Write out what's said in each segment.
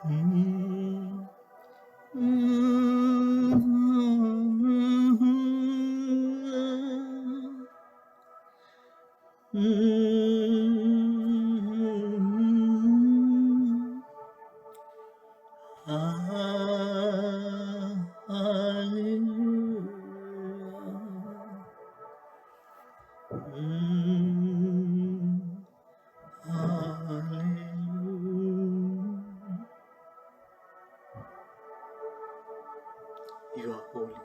Mm, mm, mm, hallelujah. Hallelujah. You are holy.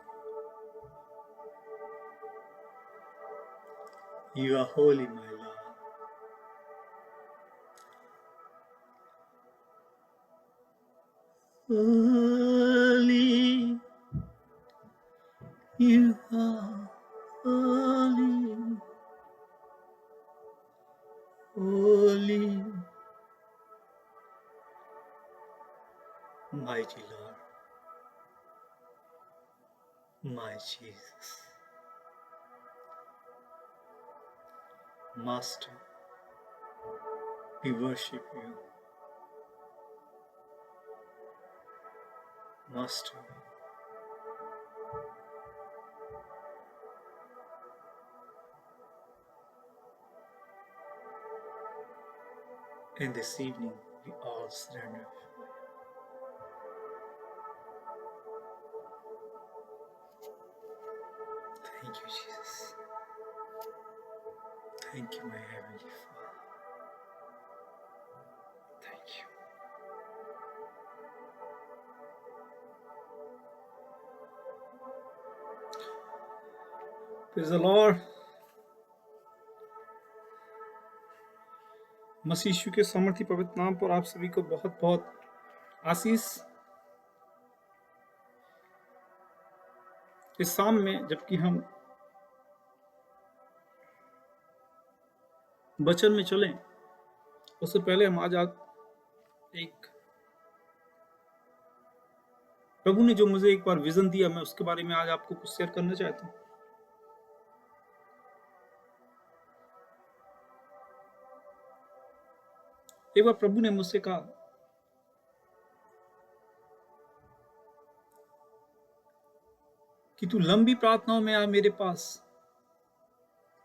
You are holy, my Lord. Holy, you are holy, holy, mighty Lord, my Jesus, Master, we worship you, Master. And this evening, we all surrender. Thank you, Jesus. Thank you, my Heavenly Father. Thank you. Praise the Lord. मसीह यीशु के सामर्थी पवित्र नाम पर आप सभी को बहुत बहुत आशीष। इस शाम में जबकि हम वचन में चलें, उससे पहले हम आज एक प्रभु ने जो मुझे एक बार विजन दिया, मैं उसके बारे में आज आपको कुछ शेयर करना चाहता हूँ। एक बार प्रभु ने मुझसे कहा कि तू लंबी प्रार्थनाओं में आ मेरे पास,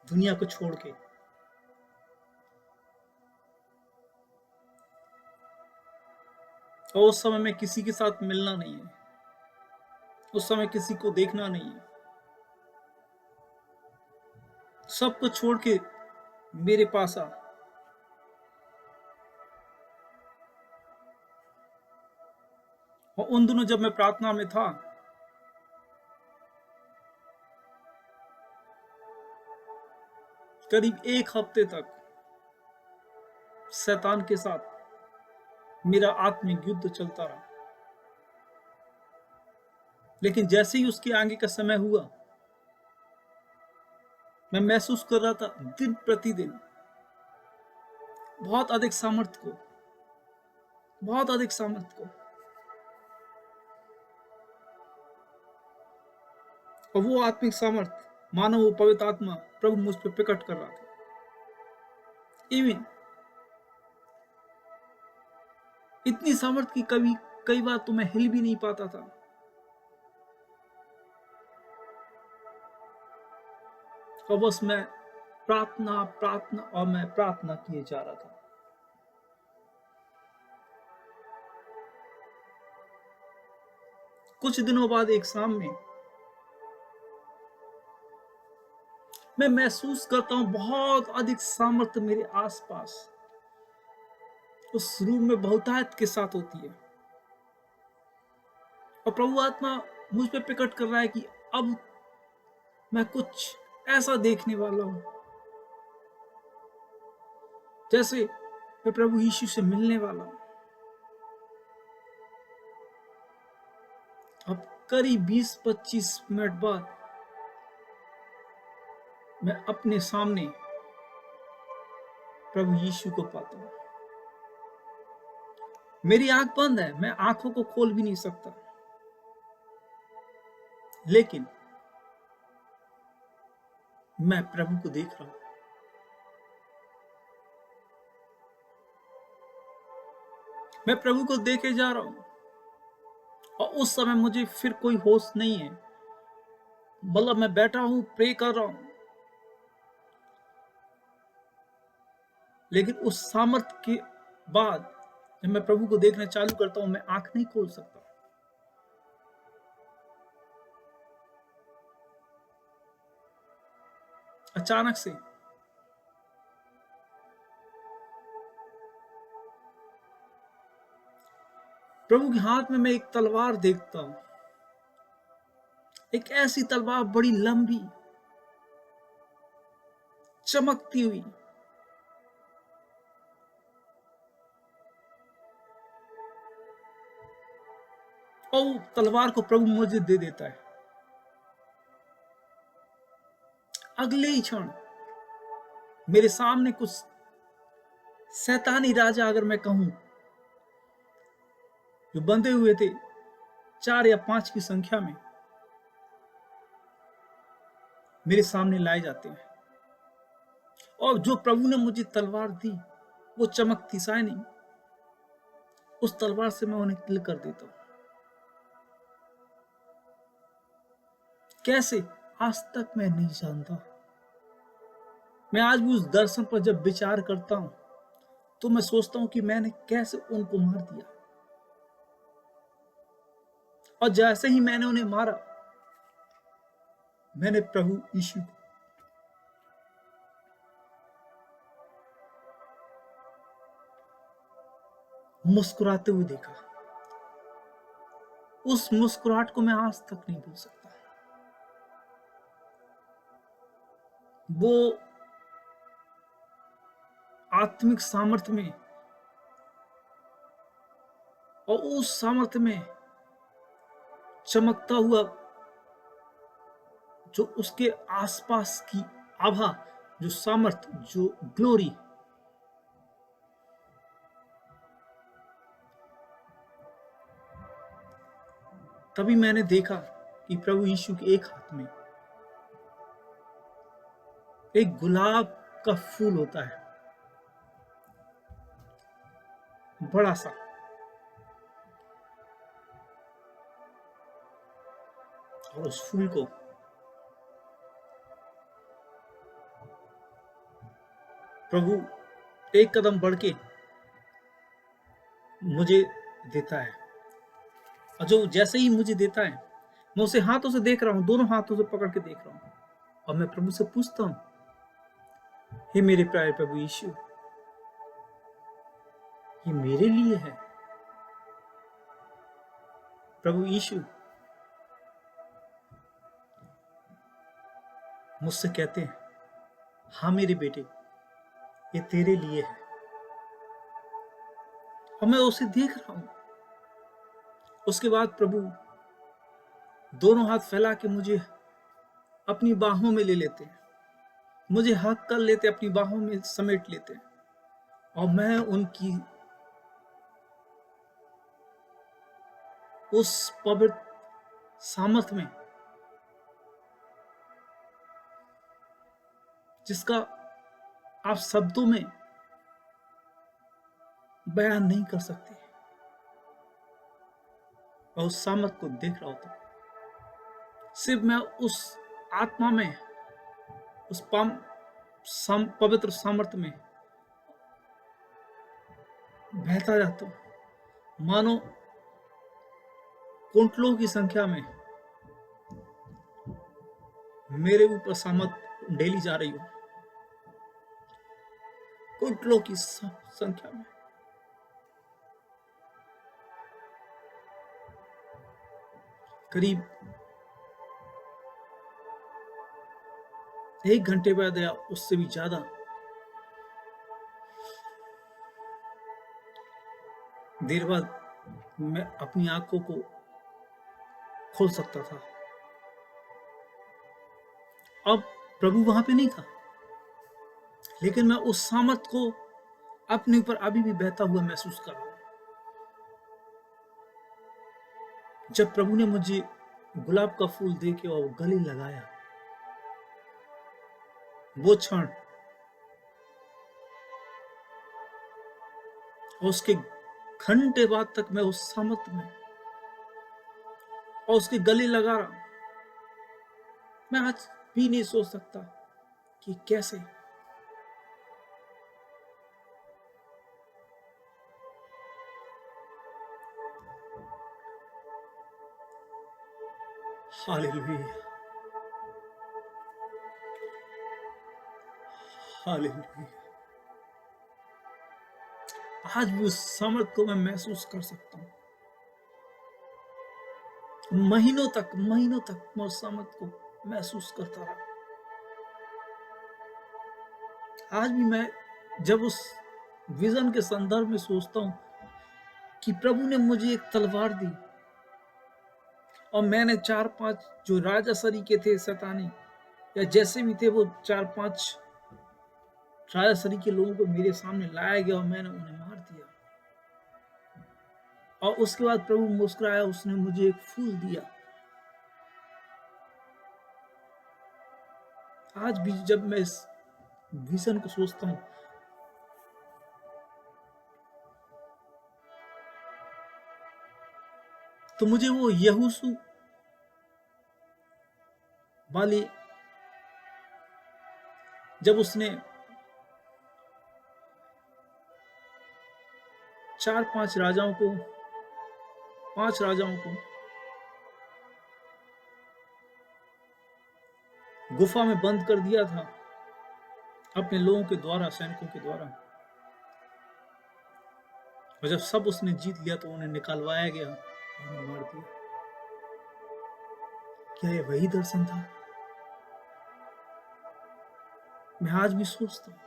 दुनिया को छोड़ के। और उस समय में किसी के साथ मिलना नहीं है, उस समय किसी को देखना नहीं है, सबको छोड़ के मेरे पास आ। और उन दिनों जब मैं प्रार्थना में था, करीब एक हफ्ते तक शैतान के साथ मेरा आत्मिक युद्ध चलता रहा। लेकिन जैसे ही उसके आगे का समय हुआ, मैं महसूस कर रहा था दिन प्रतिदिन बहुत अधिक सामर्थ्य को, बहुत अधिक सामर्थ्य को। और वो आत्मिक सामर्थ्य, मानो वो पवित्र आत्मा प्रभु मुझ पर प्रकट कर रहा था। इवन इतनी सामर्थ्य की कई बार तो मैं हिल भी नहीं पाता था। और बस मैं प्रार्थना प्रार्थना और मैं प्रार्थना किए जा रहा था। कुछ दिनों बाद एक शाम में मैं महसूस करता हूं बहुत अधिक सामर्थ्य मेरे आसपास उस रूम में बहुतायत के साथ होती है। और प्रभु आत्मा मुझ पे प्रकट कर रहा है कि अब मैं कुछ ऐसा देखने वाला हूं जैसे मैं प्रभु यीशु से मिलने वाला हूं। अब करीब 20-25 मिनट बाद मैं अपने सामने प्रभु यीशु को पाता हूं। मेरी आंख बंद है, मैं आंखों को खोल भी नहीं सकता, लेकिन मैं प्रभु को देख रहा हूं। मैं प्रभु को देखे जा रहा हूं और उस समय मुझे फिर कोई होश नहीं है। मतलब मैं बैठा हूं, प्रे कर रहा हूं, लेकिन उस सामर्थ्य के बाद जब मैं प्रभु को देखना चालू करता हूं, मैं आंख नहीं खोल सकता। अचानक से प्रभु के हाथ में मैं एक तलवार देखता हूं, एक ऐसी तलवार बड़ी लंबी, चमकती हुई, और तलवार को प्रभु मुझे दे देता है। अगले ही क्षण मेरे सामने कुछ शैतानी राजा, अगर मैं कहूं, जो बंधे हुए थे 4 या 5 की संख्या में, मेरे सामने लाए जाते हैं। और जो प्रभु ने मुझे तलवार दी, वो चमकती शाइनिंग, उस तलवार से मैं उन्हें किल कर देता हूं। कैसे? आज तक मैं नहीं जानता। मैं आज भी उस दर्शन पर जब विचार करता हूं तो मैं सोचता हूं कि मैंने कैसे उनको मार दिया। और जैसे ही मैंने उन्हें मारा, मैंने प्रभु यीशु को मुस्कुराते हुए देखा। उस मुस्कुराहट को मैं आज तक नहीं भूल सकता। वो आत्मिक सामर्थ्य में और उस सामर्थ्य में चमकता हुआ जो उसके आसपास की आभा, जो सामर्थ्य, जो ग्लोरी, तभी मैंने देखा कि प्रभु यीशु के एक हाथ में एक गुलाब का फूल होता है, बड़ा सा, और उस फूल को प्रभु एक कदम बढ़ के मुझे देता है। और जो जैसे ही मुझे देता है, मैं उसे हाथों से देख रहा हूं, दोनों हाथों से पकड़ के देख रहा हूं, और मैं प्रभु से पूछता हूं, हे मेरे प्यारे प्रभु यीशु, ये मेरे लिए है? प्रभु यीशु मुझसे कहते हैं, हाँ मेरे बेटे, ये तेरे लिए है। और मैं उसे देख रहा हूं। उसके बाद प्रभु दोनों हाथ फैला के मुझे अपनी बाहों में ले लेते हैं, मुझे हक कर लेते, अपनी बाहों में समेट लेते हैं, और मैं उनकी उस पवित्र सामर्थ्य में, जिसका आप शब्दों में बयान नहीं कर सकते, और उस सामर्थ्य को देख रहा होता। सिर्फ मैं उस आत्मा में, उस पवित्र सामर्थ्य में बहता जाता हूं, मानो कुंटलों की संख्या में मेरे ऊपर सामर्थ्य ढेली जा रही हो, कुंटलों की संख्या में। करीब 1 घंटे बाद या उससे भी ज्यादा देर बाद मैं अपनी आंखों को खोल सकता था। अब प्रभु वहां पे नहीं था, लेकिन मैं उस सामर्थ्य को अपने ऊपर अभी भी बहता हुआ महसूस कर रहा हूं। जब प्रभु ने मुझे गुलाब का फूल देके और गले लगाया, वो क्षण और उसके घंटे बाद तक मैं उस सामत में और उसके गले लगा रहा। मैं आज भी नहीं सोच सकता कि कैसे। Hallelujah, hallelujah. आज भी उस सामर्थ को मैं महसूस कर सकता हूँ। महीनों तक मैं उस सामर्थ को महसूस करता रहा। आज भी मैं जब उस विजन के संदर्भ में सोचता हूँ कि प्रभु ने मुझे एक तलवार दी और मैंने 4-5 जो राजा सरीके थे शैतानी या जैसे भी थे, वो 4-5 राजा सरीके लोगों को मेरे सामने लाया गया और मैंने उन्हें मार दिया। और उसके बाद प्रभु मुस्कुराया, उसने मुझे एक फूल दिया। आज भी जब मैं इस विजन को सोचता हूँ तो मुझे वो यहोशू वाली, जब उसने 4-5 राजाओं को, 5 राजाओं को गुफा में बंद कर दिया था अपने लोगों के द्वारा, सैनिकों के द्वारा, और जब सब उसने जीत लिया तो उन्हें निकालवाया गया और उन्हें मार दिया। क्या ये वही दर्शन था? मैं आज भी सोचता हूँ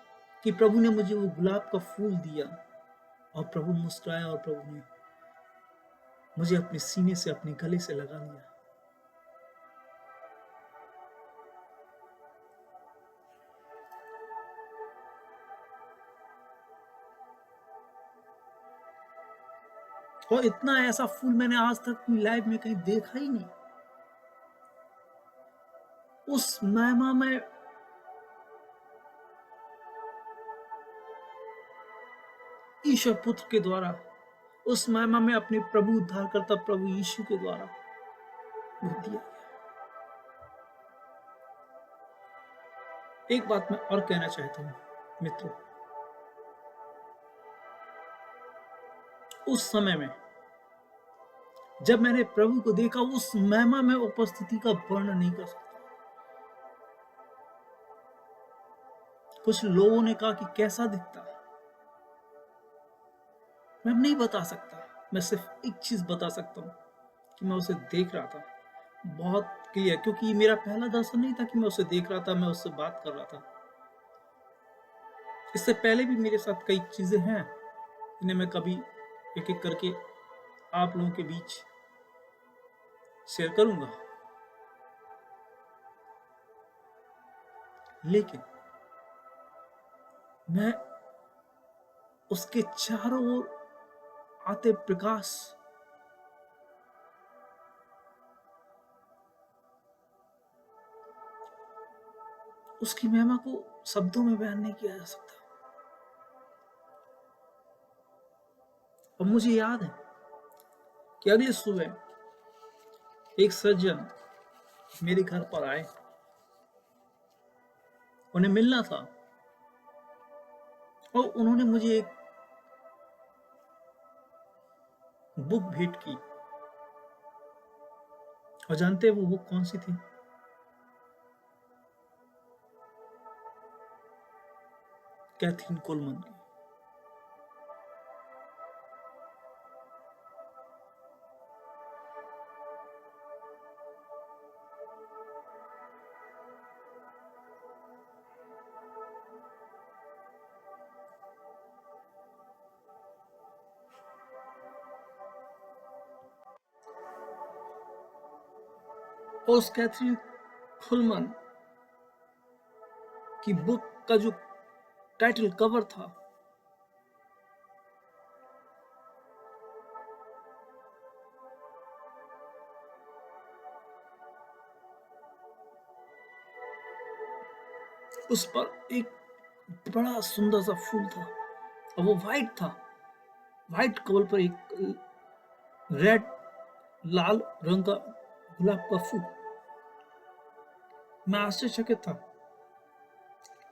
कि प्रभु ने मुझे वो गुलाब का फूल दिया और प्रभु मुस्कुराया और प्रभु ने मुझे अपने सीने से, अपने गले से लगा लिया। और इतना ऐसा फूल मैंने आज तक अपनी लाइफ में कहीं देखा ही नहीं। उस महिमा में ईश्वर पुत्र के द्वारा, उस महिमा में अपने प्रभु उद्धारकर्ता प्रभु यीशु के द्वारा वो दिया गया। एक बात मैं और कहना चाहता हूं मित्रों, उस समय में जब मैंने प्रभु को देखा, उस महिमा में उपस्थिति का वर्णन नहीं कर सकता। कुछ लोगों ने कहा कि कैसा दिखता है, मैं नहीं बता सकता। मैं सिर्फ एक चीज बता सकता हूं कि मैं उसे देख रहा था बहुत क्लियर, क्योंकि ये मेरा पहला दर्शन नहीं था कि मैं उसे देख रहा था, मैं उससे बात कर रहा था। इससे पहले भी मेरे साथ कई चीजें हैं जिन्हें मैं कभी एक एक करके आप लोगों के बीच शेयर करूंगा, लेकिन मैं उसके चारों ओर आते प्रकाश, उसकी महिमा को शब्दों में बयान नहीं किया जा सकता। और मुझे याद है कि अगली सुबह एक सज्जन मेरे घर पर आए, उन्हें मिलना था और उन्होंने मुझे एक बुक भेंट की। और जानते हैं वो बुक कौन सी थी? कैथरीन कोलमन की। और उस कैथरीन कोलमन की बुक का जो टाइटल कवर था, उस पर एक बड़ा सुंदर सा फूल था और वो वाइट था। व्हाइट कवल पर एक रेड लाल रंग का गुलाब का फूल। मैं आश्चर्यचकित था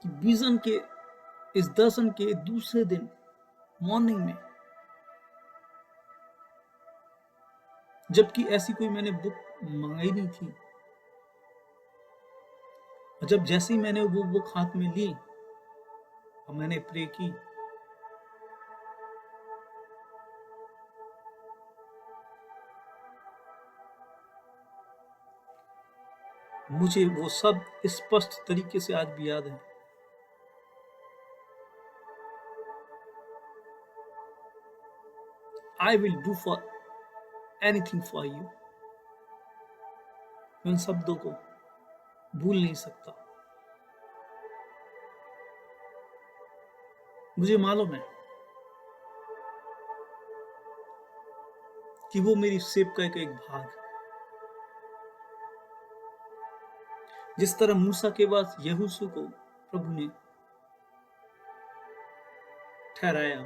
कि विजन के इस दर्शन के दूसरे दिन मॉर्निंग में, जबकि ऐसी कोई मैंने बुक मंगाई नहीं थी, और जब जैसे ही मैंने वो बुक हाथ में ली और मैंने प्रे की, मुझे वो सब स्पष्ट तरीके से आज भी याद है। I will do for anything for you. मैं उन शब्दों को भूल नहीं सकता। मुझे मालूम है कि वो मेरी सेवकाई का एक भाग है। जिस तरह मूसा के बाद यहोशू को प्रभु ने ठहराया,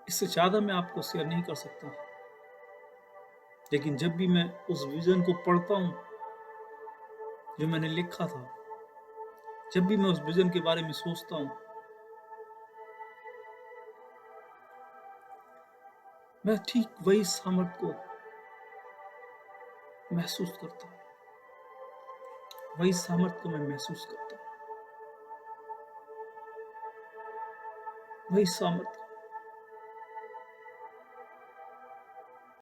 इससे ज्यादा मैं आपको शेयर नहीं कर सकता। लेकिन जब भी मैं उस विजन को पढ़ता हूं जो मैंने लिखा था, जब भी मैं उस विजन के बारे में सोचता हूं, मैं ठीक वही सामर्थ को महसूस करता हूं। वही सामर्थ को मैं महसूस करता हूं। वही सामर्थ